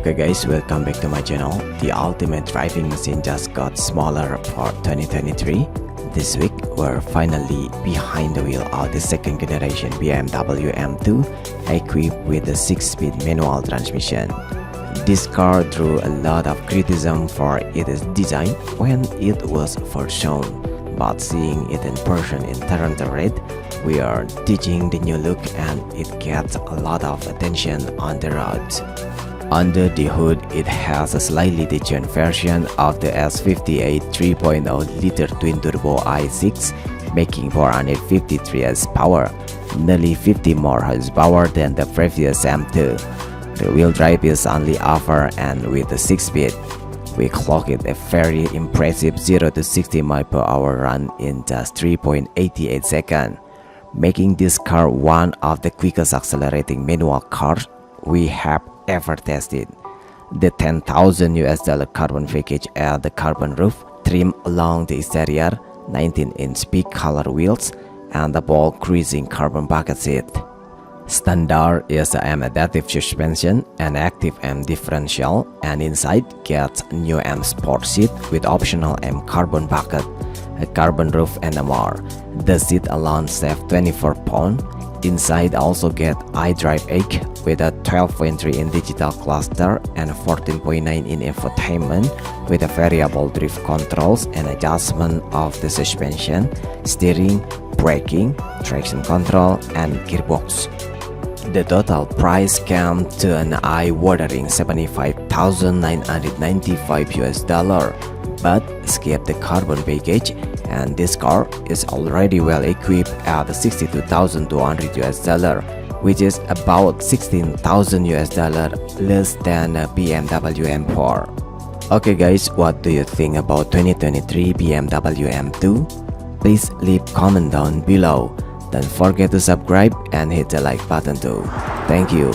Okay guys, welcome back to my channel. The ultimate driving machine just got smaller for 2023. This week, we're finally behind the wheel of the second generation BMW M2 equipped with a 6-speed manual transmission. This car drew a lot of criticism for its design when it was first shown, but seeing it in person in Toronto Red, we are ditching the new look and it gets a lot of attention on the roads. Under the hood, it has a slightly different version of the S58 3.0-liter twin-turbo i6, making 453 horsepower, nearly 50 more horsepower than the previous M2. Rear-wheel drive is only offered, and with the 6-speed, we clocked a very impressive 0 to 60 mph run in just 3.88 seconds, making this car one of the quickest accelerating manual cars we have ever tested. The $10,000 carbon package at the carbon roof, trim along the exterior, 19-inch big color wheels, and the bold cruising carbon bucket seat. Standard is the M adaptive suspension, an active M differential, and inside gets a new M sport seat with optional M carbon bucket, a carbon roof, and more. The seat alone saves 24 pounds. Inside also get iDrive 8 with a 12.3-inch digital cluster and 14.9-inch infotainment with a variable drift controls and adjustment of the suspension, steering, braking, traction control, and gearbox. The total price came to an eye-watering $75,995, but skip the carbon package, and this car is already well equipped at $62,200, which is about $16,000 less than a BMW M4. Okay guys, what do you think about 2023 BMW M2? Please leave comment down below. Don't forget to subscribe and hit the like button too. Thank you.